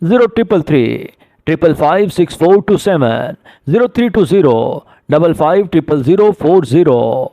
0333 555 6427 0320 550040۔